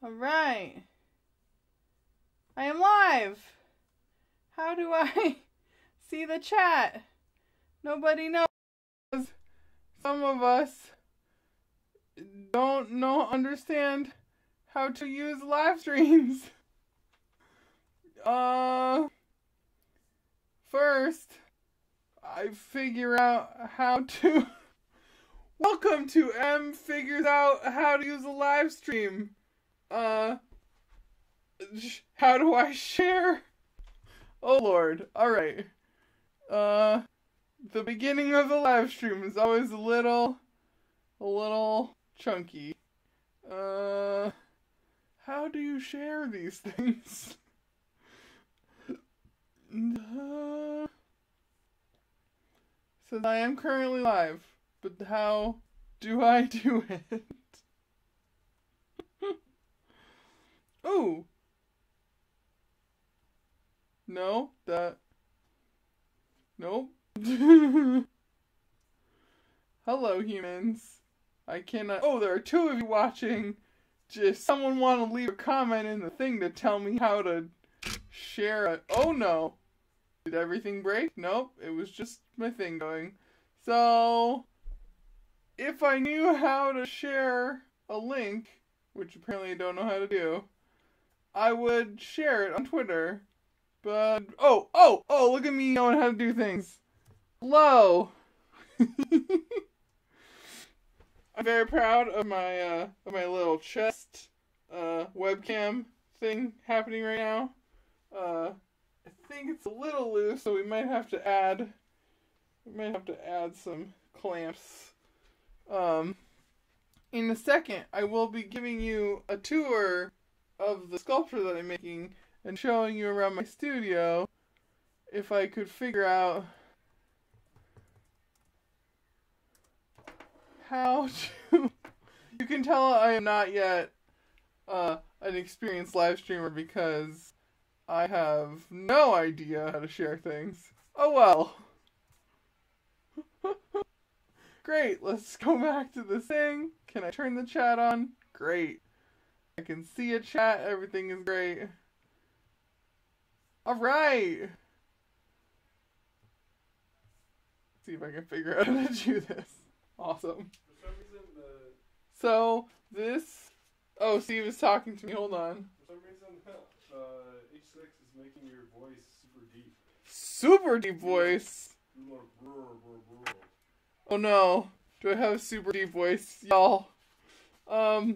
Alright. I am live. How do I see the chat? Nobody knows. Some of us don't understand how to use live streams. First, I figure out how to... Welcome to M Figures Out How to Use a Live Stream. How do I share? Oh Lord, alright. The beginning of a live stream is always a little chunky. How do you share these things? So I am currently live, but how do I do it? Ooh. No, nope. Hello, humans. I cannot... Oh, there are two of you watching. Just someone want to leave a comment in the thing to tell me how to share it. Oh, no. Did everything break? Nope. It was just my thing going. So, if I knew how to share a link, which apparently I don't know how to do, I would share it on Twitter. But, oh, look at me knowing how to do things. Hello. I'm very proud of my little chest webcam thing happening right now. I think it's a little loose, so we might have to add some clamps. In a second, I will be giving you a tour of the sculpture that I'm making and showing you around my studio. If I could figure out how to... You can tell I am not yet an experienced live streamer because I have no idea how to share things. Oh well. Great, let's go back to the thing. Can I turn the chat on? Great. I can see a chat, everything is great. Alright. See if I can figure out how to do this. Awesome. For some reason, So, this... Oh, Steve is talking to me, hold on. For some reason, H6 is making your voice super deep. Super deep voice? More brr. Oh no. Do I have a super deep voice, y'all? So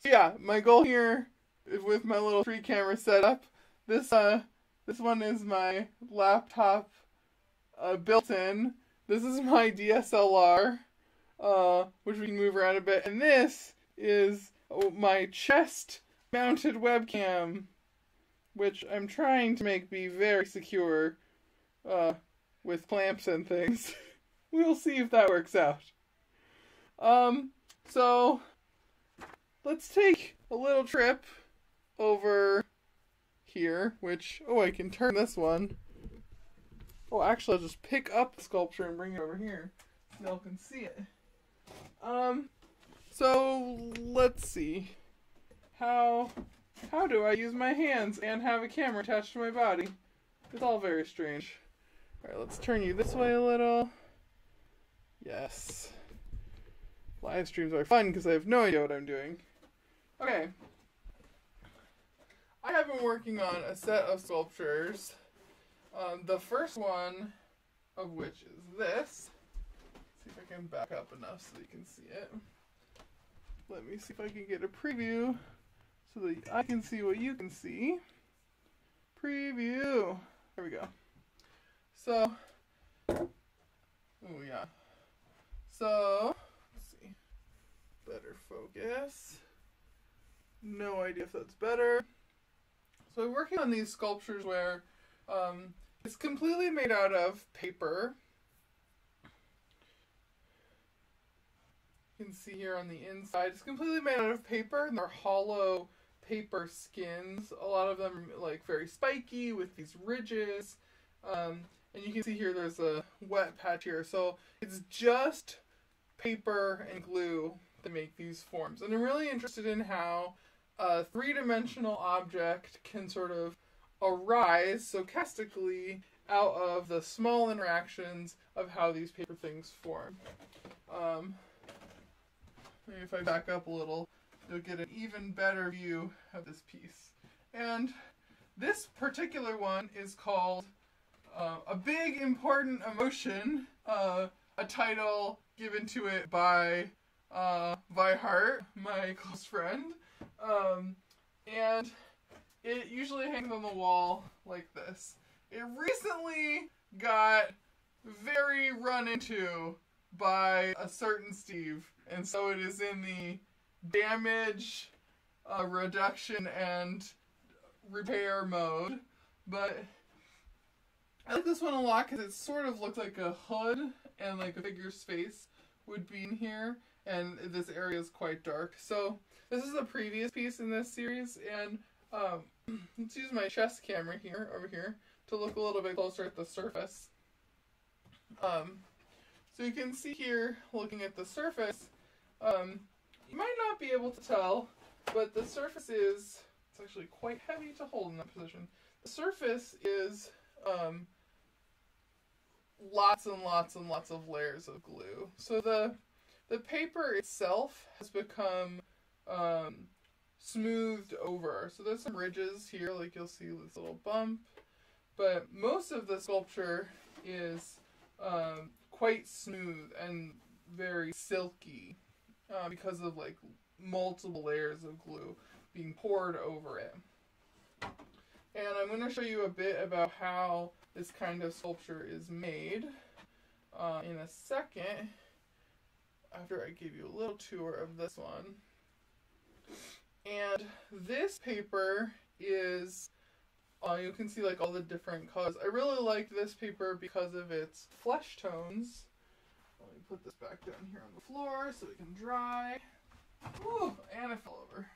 yeah, my goal here is with my little 3-camera setup. This one is my laptop built-in. This is my DSLR, which we can move around a bit. And this is my chest-mounted webcam, which I'm trying to make be very secure, with clamps and things. We'll see if that works out. So, let's take a little trip over here, which, I can turn this one. Oh, actually, I'll just pick up the sculpture and bring it over here so y'all can see it. So, let's see. How do I use my hands and have a camera attached to my body? It's all very strange. Alright, let's turn you this way a little. Yes. Live streams are fun because I have no idea what I'm doing. Okay. I have been working on a set of sculptures. The first one of which is this. Let's see if I can back up enough so you can see it. Let me see if I can get a preview so that I can see what you can see. Preview. There we go. So, oh yeah. So, let's see. Better focus. No idea if that's better. So I'm working on these sculptures where it's completely made out of paper. You can see here on the inside, it's completely made out of paper, and they're hollow paper skins. A lot of them are like very spiky with these ridges. And you can see here there's a wet patch here. So it's just paper and glue that make these forms. And I'm really interested in how a three-dimensional object can sort of arise stochastically out of the small interactions of how these paper things form. Maybe if I back up a little, you'll get an even better view of this piece. And this particular one is called A Big Important Emotion, a title given to it by Hart, my close friend. And it usually hangs on the wall like this. It recently got very run into by a certain Steve, and so it is in the damage, reduction, and repair mode. But I like this one a lot because it sort of looks like a hood and like a figure's face would be in here, and this area is quite dark. So this is the previous piece in this series, and let's use my chest camera here, over here, to look a little bit closer at the surface. So you can see here, looking at the surface, you might not be able to tell, but the surface is, it's actually quite heavy to hold in that position. The surface is lots and lots and lots of layers of glue. So the paper itself has become smoothed over. So there's some ridges here, like you'll see this little bump, but most of the sculpture is quite smooth and very silky because of like multiple layers of glue being poured over it. And I'm going to show you a bit about how this kind of sculpture is made in a second, after I give you a little tour of this one. And this paper is, you can see like all the different colors. I really liked this paper because of its flesh tones. Let me put this back down here on the floor so it can dry. Ooh, and I fell over.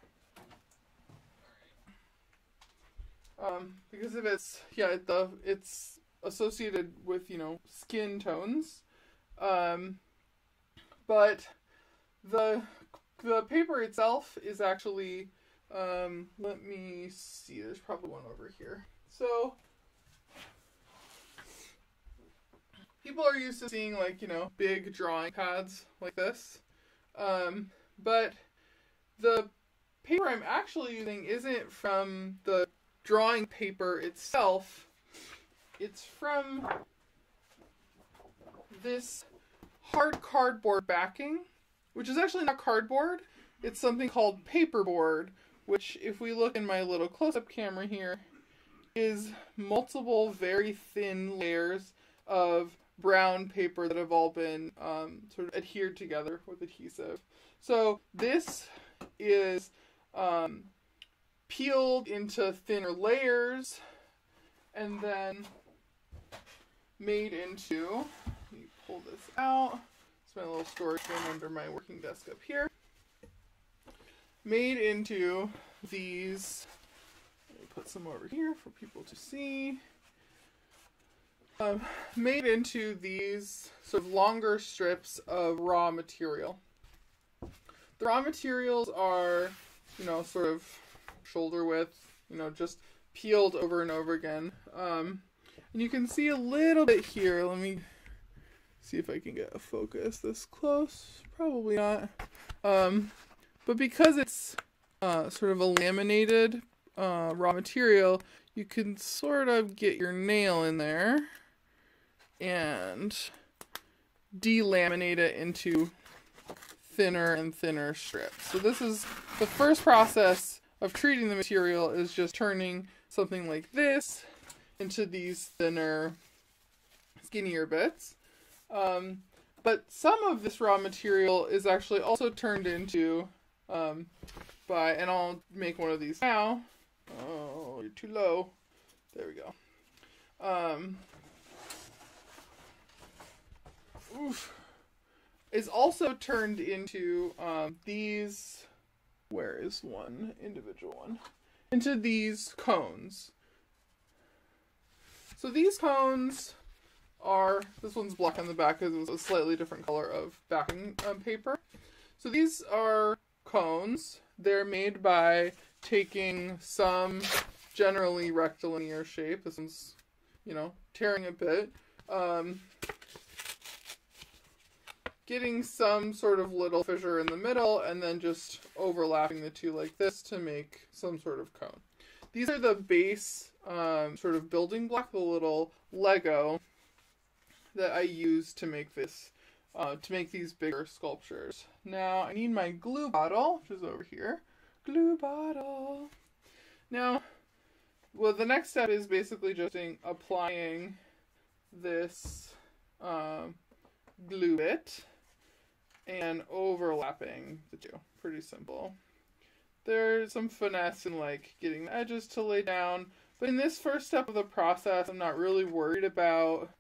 Because of its, it's associated with, skin tones. But the paper itself is actually, let me see, there's probably one over here. So, people are used to seeing big drawing pads like this. But the paper I'm actually using isn't from the drawing paper itself. It's from this hard cardboard backing, which is actually not cardboard. It's something called paperboard, which, if we look in my little close-up camera here, is multiple very thin layers of brown paper that have all been sort of adhered together with adhesive. So this is peeled into thinner layers and then made into, let me pull this out, it's my little storage bin under my working desk up here, made into these, let me put some over here for people to see, made into these sort of longer strips of raw material. The raw materials are, sort of shoulder width, just peeled over and over again. And you can see a little bit here. Let me see if I can get a focus this close. Probably not. But because it's sort of a laminated raw material, you can sort of get your nail in there and delaminate it into thinner and thinner strips. So this is the first process of treating the material, is just turning something like this into these thinner, skinnier bits. But some of this raw material is actually also turned into and I'll make one of these now. Oh, you're too low. There we go. Is also turned into these, where is one individual one? Into these cones. So these cones are, this one's black on the back because it was a slightly different color of backing paper. So these are cones. They're made by taking some generally rectilinear shape. This one's, you know, tearing a bit. Getting some sort of little fissure in the middle and then just overlapping the two like this to make some sort of cone. These are the base sort of building block, the little Lego that I use to make this, to make these bigger sculptures. Now I need my glue bottle, which is over here. Glue bottle. Now, well, the next step is basically just applying this glue bit and overlapping the two. Pretty simple. There's some finesse in like getting the edges to lay down, but in this first step of the process, I'm not really worried about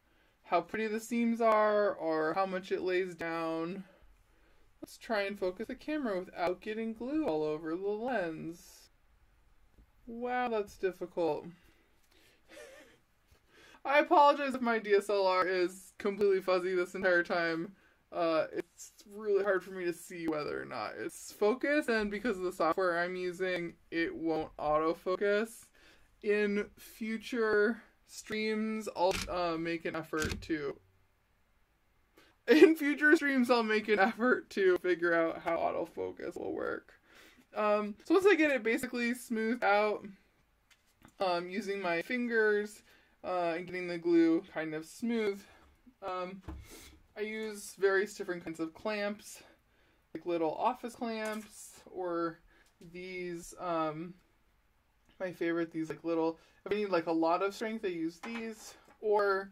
how pretty the seams are or how much it lays down. Let's try and focus the camera without getting glue all over the lens. Wow, that's difficult. I apologize if my DSLR is completely fuzzy this entire time. It's really hard for me to see whether or not it's focused, and because of the software I'm using, it won't autofocus. In future streams, I'll make an effort to figure out how autofocus will work. So once I get it basically smoothed out, using my fingers and getting the glue kind of smooth, I use various different kinds of clamps, like little office clamps, or these, my favorite, these like little, if I need like a lot of strength, I use these, or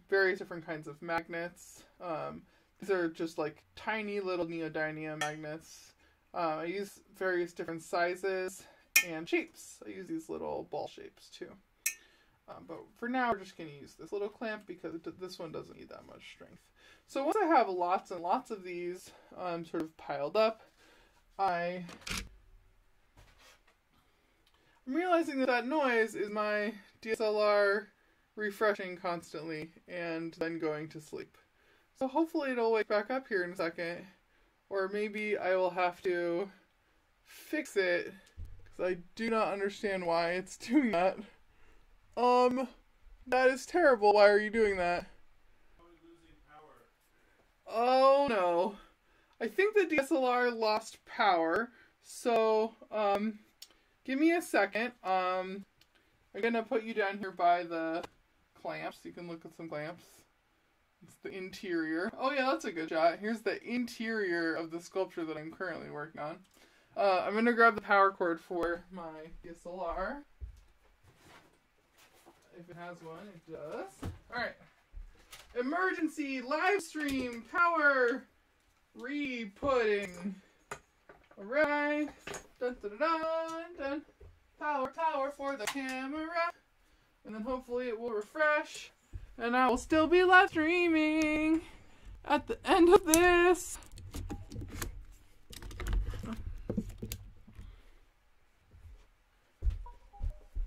various different kinds of magnets. These are just like tiny little neodymium magnets. I use various different sizes and shapes. I use these little ball shapes too. But for now, we're just going to use this little clamp because this one doesn't need that much strength. So once I have lots and lots of these sort of piled up, I'm realizing that noise is my DSLR refreshing constantly and then going to sleep. So hopefully it'll wake back up here in a second, or maybe I will have to fix it because I do not understand why it's doing that. That is terrible. Why are you doing that? Losing power. Oh no. I think the DSLR lost power, so, give me a second. I'm gonna put you down here by the clamps. You can look at some clamps. It's the interior. Oh yeah, that's a good shot. Here's the interior of the sculpture that I'm currently working on. I'm gonna grab the power cord for my DSLR. If it has one, it does. Alright. Emergency live stream power re-putting. Alright. Dun dun dun dun. Power for the camera. And then hopefully it will refresh. And I will still be live streaming at the end of this.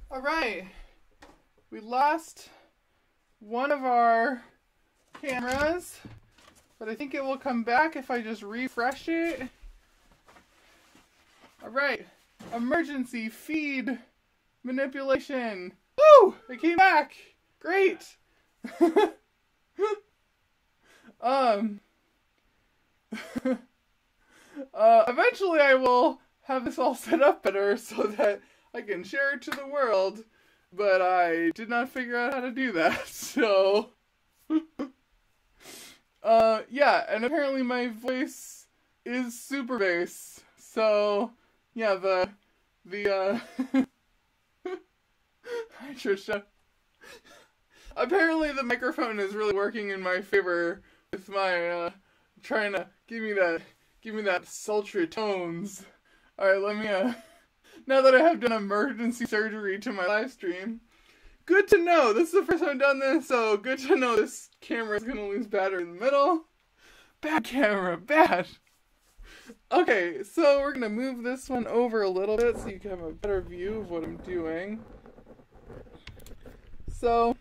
Alright. We lost one of our cameras, but I think it will come back if I just refresh it. Alright, emergency feed manipulation. Woo! It came back! Great! Eventually I will have this all set up better so that I can share it to the world. But I did not figure out how to do that, so... yeah, and apparently my voice is super bass. So, yeah, Hi, Trisha. Apparently the microphone is really working in my favor with my, trying to give me that sultry tones. Alright, let me, now that I have done emergency surgery to my live stream. Good to know. This is the first time I've done this, so good to know this camera is going to lose battery in the middle. Bad camera, bad. Okay, so we're going to move this one over a little bit so you can have a better view of what I'm doing. So,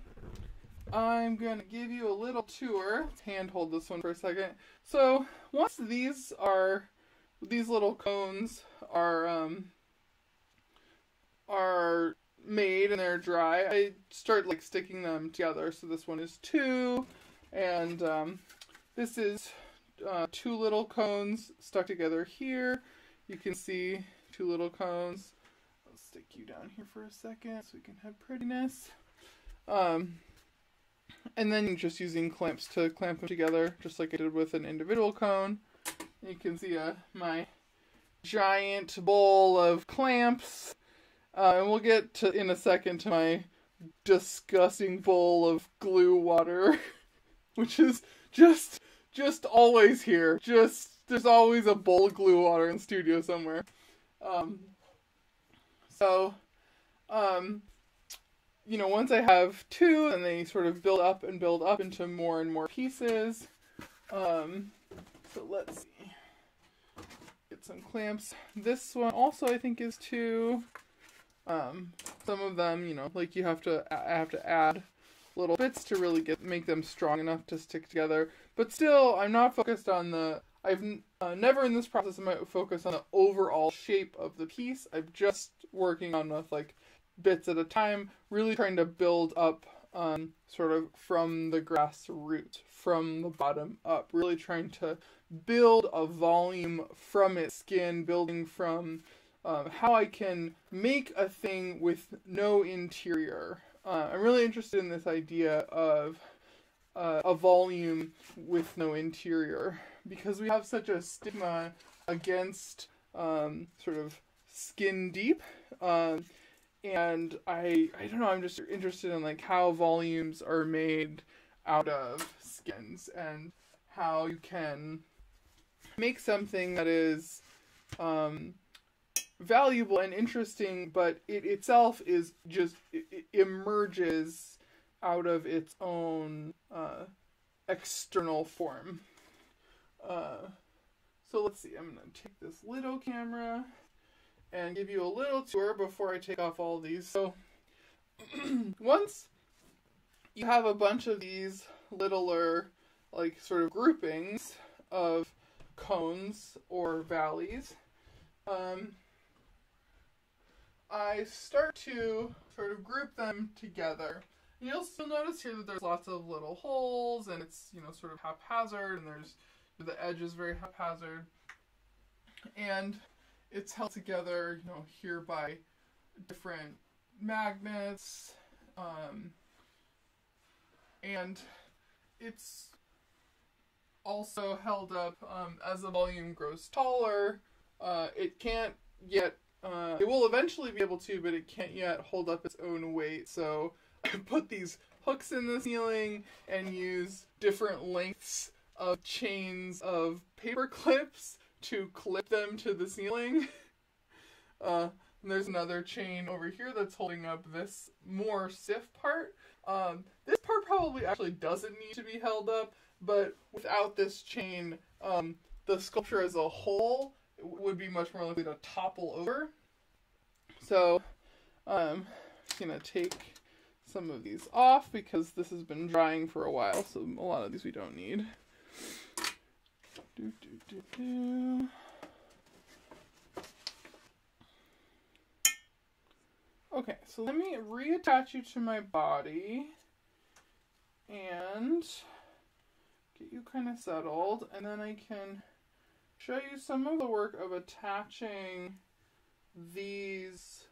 I'm going to give you a little tour. Let's hand hold this one for a second. So once these little cones are made and they're dry, I start like sticking them together. So this one is 2, and this is 2 little cones stuck together here. You can see 2 little cones. I'll stick you down here for a second so we can have prettiness. And then just using clamps to clamp them together, just like I did with an individual cone. You can see my giant bowl of clamps. And we'll get to, in a second, to my disgusting bowl of glue water, which is just always here. There's always a bowl of glue water in the studio somewhere. Once I have 2, and they sort of build up into more and more pieces. So let's see. Get some clamps. This one also I think is 2. Some of them, like I have to add little bits to really make them strong enough to stick together. But still, I'm not focused on I've never in this process am I focused on the overall shape of the piece. I'm just working on with like bits at a time, really trying to build up sort of from the grassroots, from the bottom up, really trying to build a volume from its skin, building from how I can make a thing with no interior. I'm really interested in this idea of a volume with no interior, because we have such a stigma against sort of skin deep. And I don't know, I'm just interested in like how volumes are made out of skins and how you can make something that is valuable and interesting, but it itself is just, it emerges out of its own external form. So let's see, I'm going to take this little camera and give you a little tour before I take off all these. So once you have a bunch of these littler, like sort of groupings of cones or valleys, I start to sort of group them together. And you'll still notice here that there's lots of little holes, and it's, sort of haphazard, and the edge is very haphazard. And it's held together, here by different magnets, and it's also held up as the volume grows taller. It can't yet, it will eventually be able to, but it can't yet hold up its own weight. So I put these hooks in the ceiling and use different lengths of chains of paper clips to clip them to the ceiling. And there's another chain over here that's holding up this more stiff part. This part probably actually doesn't need to be held up, but without this chain, the sculpture as a whole would be much more likely to topple over. So I'm just going to take some of these off because this has been drying for a while, so a lot of these we don't need. Okay, so let me reattach you to my body and get you kind of settled, and then I can show you some of the work of attaching these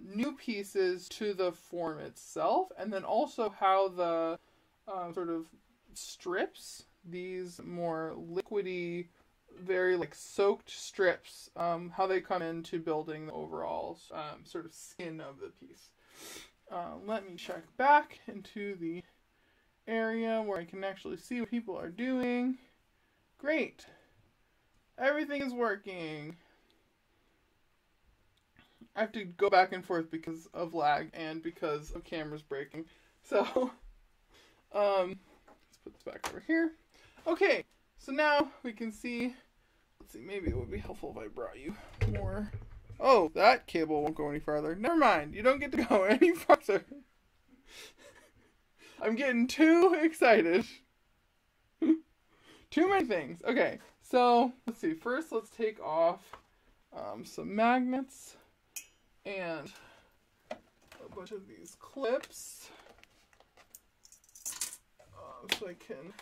new pieces to the form itself, and then also how the sort of strips, these more liquidy, very like soaked strips, how they come into building the overall sort of skin of the piece. Let me check back into the area where I can actually see what people are doing. Great. Everything is working. I have to go back and forth because of lag and because of cameras breaking. So, let's put this back over here. Okay, so now we can see, let's see, maybe it would be helpful if I brought you more. Oh, that cable won't go any farther. Never mind, you don't get to go any farther. I'm getting too excited. Too many things. Okay, so let's see. First, let's take off some magnets and a bunch of these clips so I can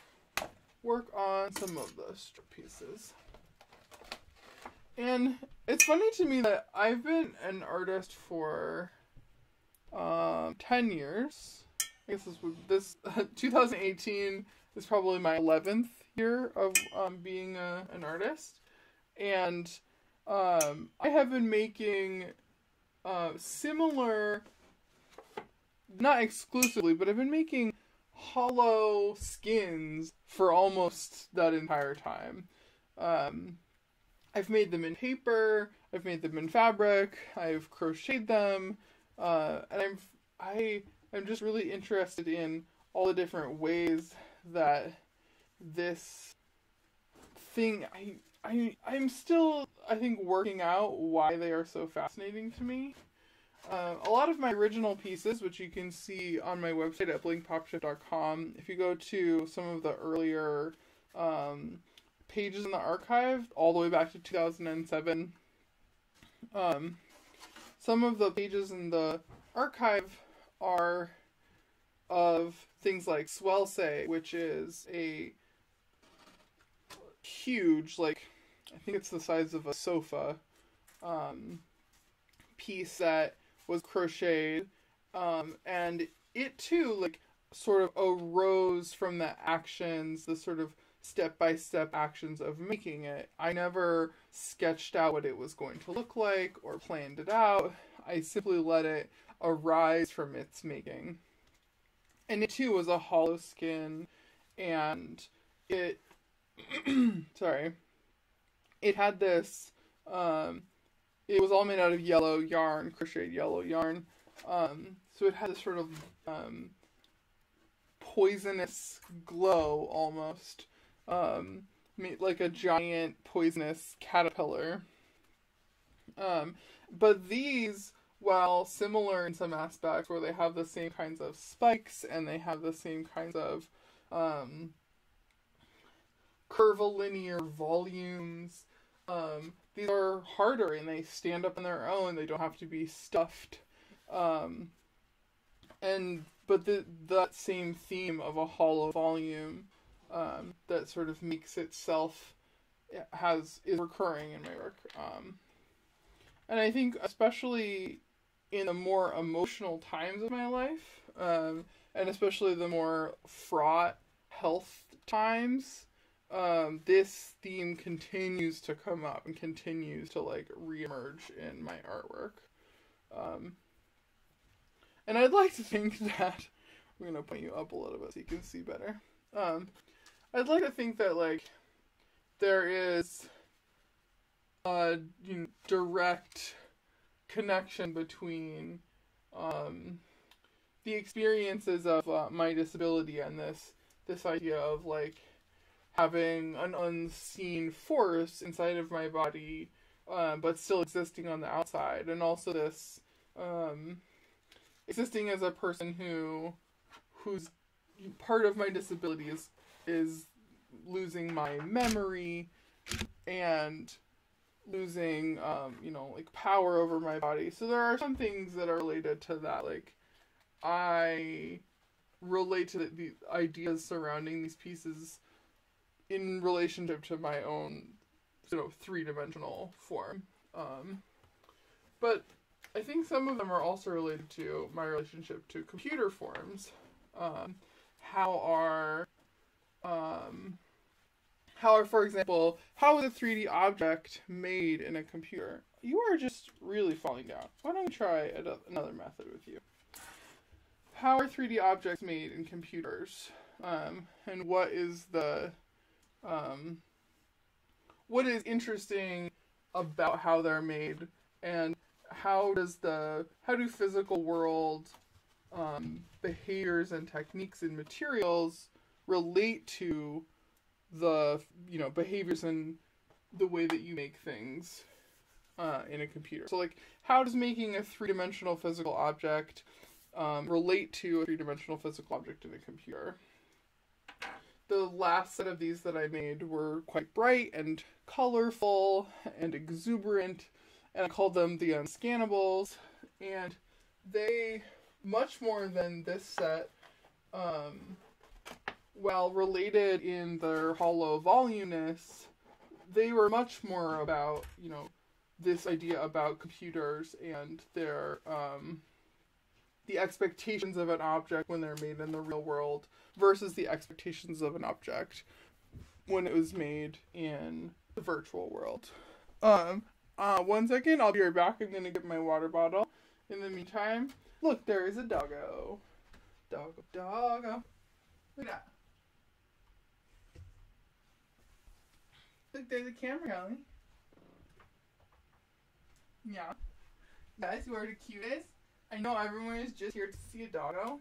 work on some of the strip pieces. And it's funny to me that I've been an artist for 10 years. I guess this 2018 is probably my 11th year of being an artist. And I have been making similar, not exclusively, but I've been making hollow skins for almost that entire time. I've made them in paper, I've made them in fabric, I've crocheted them, and I'm just really interested in all the different ways that this thing, I'm still, I think, working out why they are so fascinating to me. A lot of my original pieces, which you can see on my website at blinkpopshift.com, if you go to some of the earlier pages in the archive, all the way back to 2007, some of the pages in the archive are of things like Swellsay, which is a huge, like, I think it's the size of a sofa, piece that was crocheted, and it too, like, sort of arose from the actions, the sort of step-by-step actions of making it. I never sketched out what it was going to look like or planned it out. I simply let it arise from its making. And it too was a hollow skin, and it sorry, it had this it was all made out of yellow yarn, crocheted yellow yarn, so it had this sort of poisonous glow almost, like a giant poisonous caterpillar. But these, while similar in some aspects, where they have the same kinds of spikes and they have the same kinds of curvilinear volumes, these are harder and they stand up on their own. They don't have to be stuffed. But that same theme of a hollow volume that sort of makes itself is recurring in my work. And I think especially in the more emotional times of my life, and especially the more fraught health times, this theme continues to come up and continues to, like, reemerge in my artwork. And I'd like to think that, I'm going to point you up a little bit so you can see better. I'd like to think that, like, there is a direct connection between the experiences of my disability and this idea of, like, having an unseen force inside of my body, but still existing on the outside, and also this existing as a person whose part of my disability is losing my memory and losing like, power over my body. So there are some things that are related to that. Like, I relate to the ideas surrounding these pieces in relationship to my own three-dimensional form. But I think some of them are also related to my relationship to computer forms. How are, for example, how is a 3D object made in a computer? You are just really falling down. Why don't we try another method with you? How are 3D objects made in computers? And what is what is interesting about how they're made, and how do physical world behaviors and techniques and materials relate to the behaviors and the way that you make things in a computer? So, like, how does making a three-dimensional physical object relate to a three-dimensional physical object in a computer. The last set of these that I made were quite bright and colorful and exuberant, and I called them the Unscannables, and they, much more than this set, while related in their hollow voluminous, they were much more about, this idea about computers and their, the expectations of an object when they're made in the real world versus the expectations of an object when it was made in the virtual world. 1 second, I'll be right back. I'm gonna get my water bottle. In the meantime, look, there is a doggo. Doggo. Look at that. Look, there's a camera, Ellie. Yeah. Guys, who are the cutest? I know everyone is just here to see a doggo.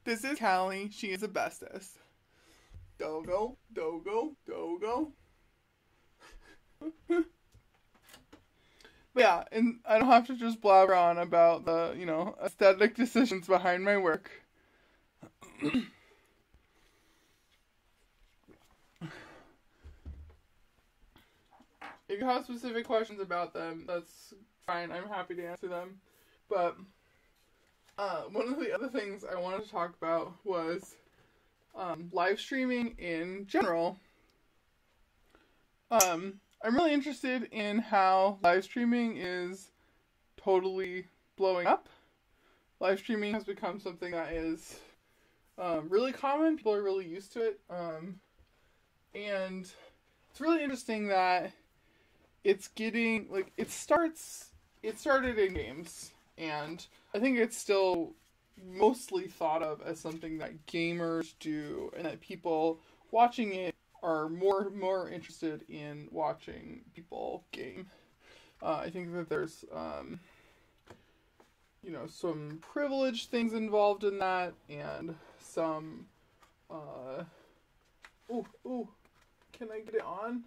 This is Callie. She is the bestest. Doggo. But yeah, and I don't have to just blabber on about the, aesthetic decisions behind my work. If you have specific questions about them, that's fine. I'm happy to answer them. But one of the other things I wanted to talk about was live streaming in general. I'm really interested in how live streaming is totally blowing up. Live streaming has become something that is really common. People are really used to it. And it's really interesting that it's getting, it started in games, and I think it's still mostly thought of as something that gamers do, and that people watching it are more interested in watching people game. I think that there's, some privileged things involved in that, and some, can I get it on?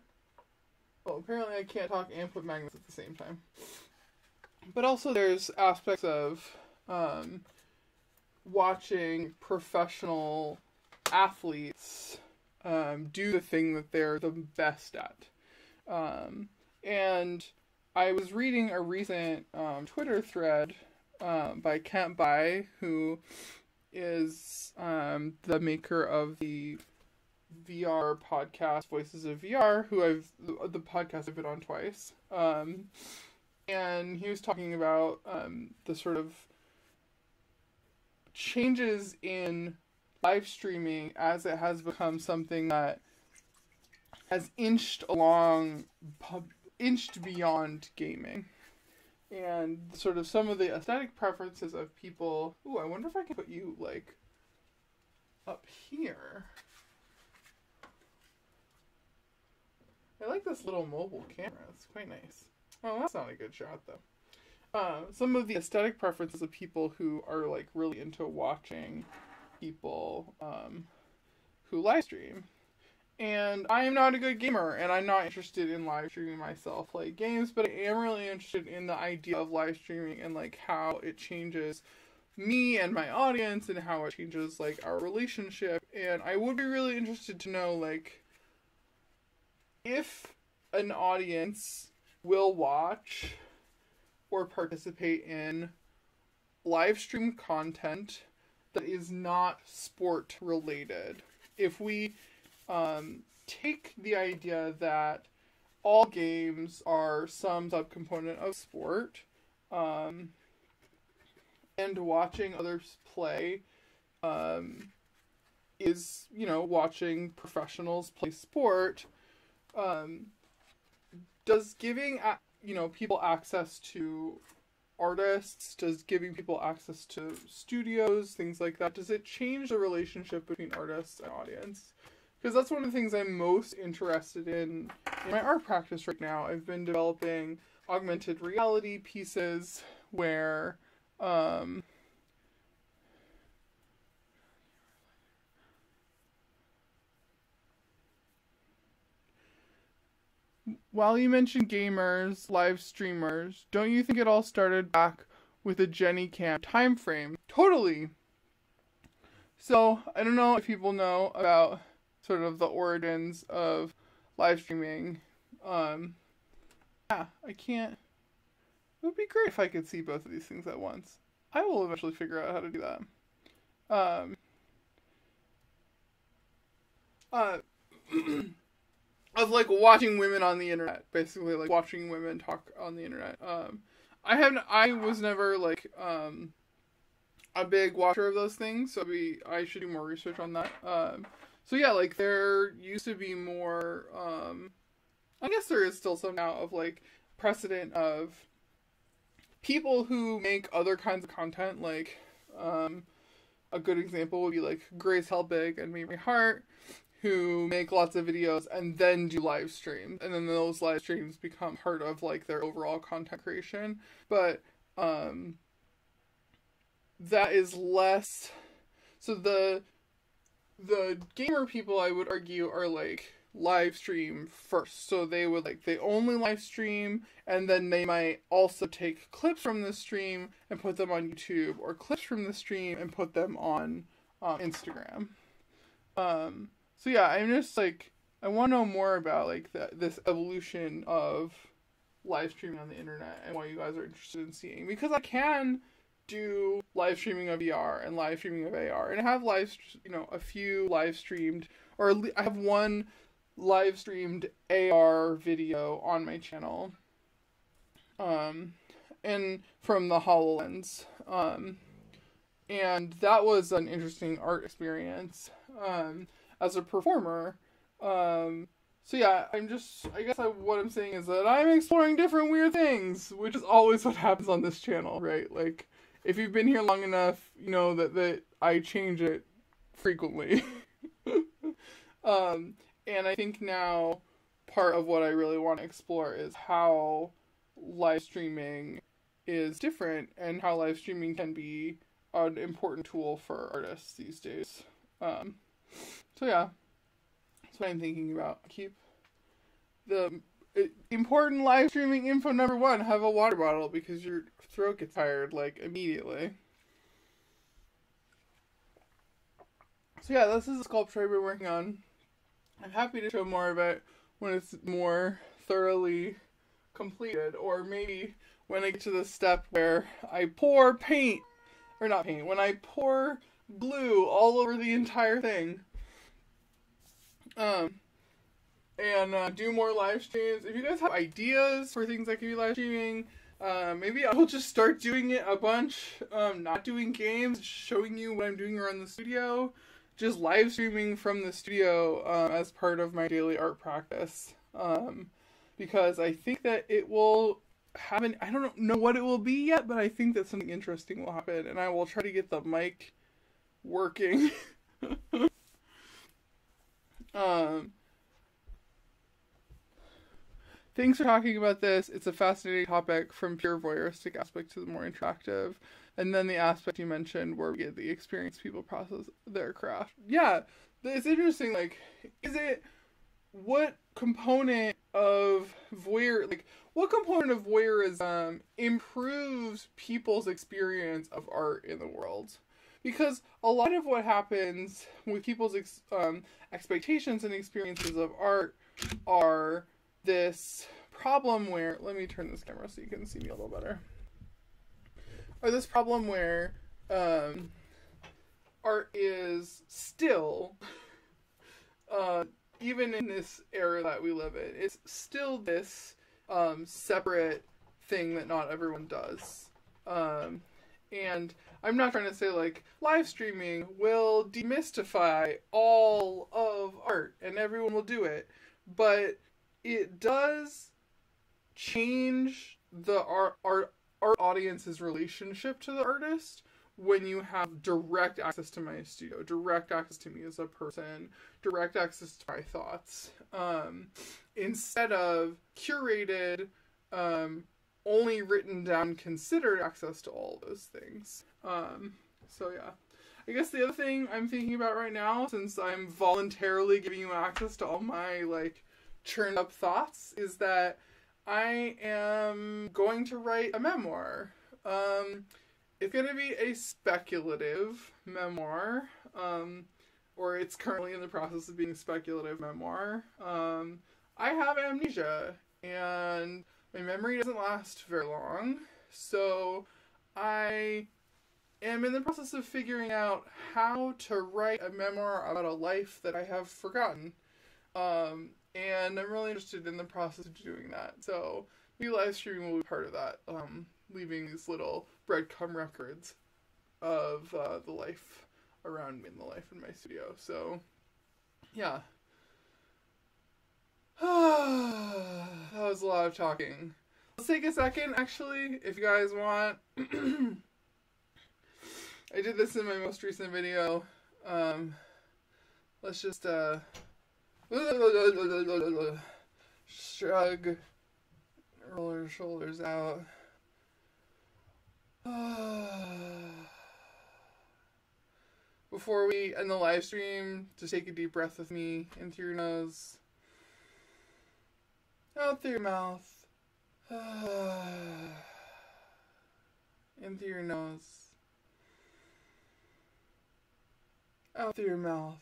Oh, apparently I can't talk and put magnets at the same time. But also there's aspects of watching professional athletes do the thing that they're the best at. And I was reading a recent Twitter thread by Kent Bai, who is the maker of the VR podcast Voices of VR, the podcast I've been on twice, and he was talking about the sort of changes in live streaming as it has become something that has inched beyond gaming, and sort of some of the aesthetic preferences of people. Ooh, I wonder if I can put you up here. I like this little mobile camera. It's quite nice. Oh, that's not a good shot, though. Some of the aesthetic preferences of people who are, really into watching people who live stream. And I am not a good gamer, and I'm not interested in live streaming myself like games, but I am really interested in the idea of live streaming and, how it changes me and my audience and how it changes, our relationship. And I would be really interested to know, if an audience will watch or participate in live stream content that is not sport related. If we take the idea that all games are some subcomponent of sport, and watching others play is, watching professionals play sport, does giving, people access to artists, does giving people access to studios, things like that, does it change the relationship between artists and audience? Because that's one of the things I'm most interested in my art practice right now. I've been developing augmented reality pieces where, while you mentioned gamers, live streamers, don't you think it all started back with a Jenny Cam time frame? Totally. So, I don't know if people know about sort of the origins of live streaming. Yeah, I can't. It would be great if I could see both of these things at once. I will eventually figure out how to do that. Of like watching women on the internet, basically like watching women talk on the internet. I was never like a big watcher of those things, so I should do more research on that. So yeah, like there used to be more. I guess there is still some now of like precedent of people who make other kinds of content. Like a good example would be like Grace Helbig and Mary Hart, who make lots of videos and then do live streams, and then those live streams become part of like their overall content creation. But that is less. So the gamer people, I would argue, are like live stream first. So they only live stream, and then they might also take clips from the stream and put them on YouTube, or clips from the stream and put them on Instagram. So yeah, I'm just like, I want to know more about like this evolution of live streaming on the internet and what you guys are interested in seeing, because I can do live streaming of VR and live streaming of AR, and I have a few live streamed, or I have one live streamed AR video on my channel, and from the HoloLens, and that was an interesting art experience, as a performer. So yeah, I guess what I'm saying is that I'm exploring different weird things, which is always what happens on this channel, right? Like, if you've been here long enough, you know that I change it frequently. And I think now part of what I really want to explore is how live streaming is different, and how live streaming can be an important tool for artists these days. So yeah, that's what I'm thinking about. Keep the important live streaming info number 1, have a water bottle, because your throat gets tired, like, immediately. So yeah, this is a sculpture I've been working on. I'm happy to show more of it when it's more thoroughly completed, or maybe when I get to the step where I pour when I pour glue all over the entire thing. And do more live streams. If you guys have ideas for things I could be live streaming, maybe I will just start doing it a bunch. Not doing games, showing you what I'm doing around the studio. Just live streaming from the studio as part of my daily art practice. Because I think that it will happen. I don't know what it will be yet, but I think that something interesting will happen, and I will try to get the mic working. Thanks for talking about this. It's a fascinating topic, from pure voyeuristic aspect to the more interactive. And then the aspect you mentioned where we get the experience people process their craft. Yeah, it's interesting, like, what component of voyeurism improves people's experience of art in the world? Because a lot of what happens with people's expectations and experiences of art are this problem where, let me turn this camera so you can see me a little better. Or this problem where art is still, even in this era that we live in, it's still this separate thing that not everyone does. And I'm not trying to say, like, live streaming will demystify all of art and everyone will do it, but it does change the art audience's relationship to the artist when you have direct access to my studio, direct access to me as a person, direct access to my thoughts, instead of curated, only written down, considered access to all those things. So yeah. I guess the other thing I'm thinking about right now, since I'm voluntarily giving you access to all my, like, churned up thoughts is that I am going to write a memoir. It's going to be a speculative memoir, or it's currently in the process of being a speculative memoir. I have amnesia, and my memory doesn't last very long, so I am in the process of figuring out how to write a memoir about a life that I have forgotten. And I'm really interested in the process of doing that. So maybe live streaming will be part of that. Leaving these little breadcrumb records of the life around me and the life in my studio. So, yeah. That was a lot of talking. Let's take a second, actually, if you guys want. I did this in my most recent video. Let's just, shrug, roll our shoulders out. Before we end the live stream, just take a deep breath with me in through your nose, out through your mouth, in through your nose, out through your mouth.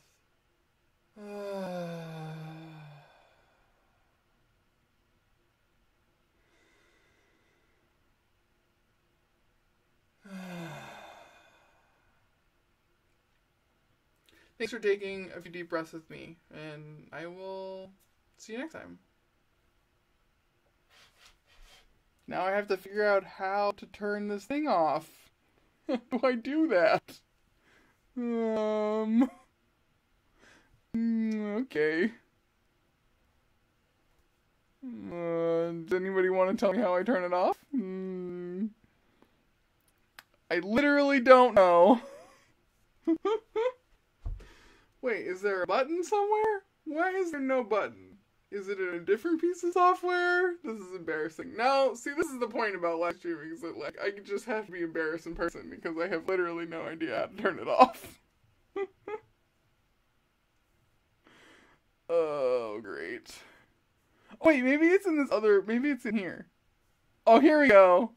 Thanks for taking a few deep breaths with me, and I will see you next time. Now I have to figure out how to turn this thing off. How do I do that? Okay. Does anybody want to tell me how I turn it off? I literally don't know. Wait, is there a button somewhere? Why is there no button? Is it in a different piece of software? This is embarrassing. No, see, this is the point about live streaming, is that, like, I just have to be embarrassed in person because I have literally no idea how to turn it off. Oh, great. Oh, wait, maybe it's in this other, maybe it's in here. Oh, here we go.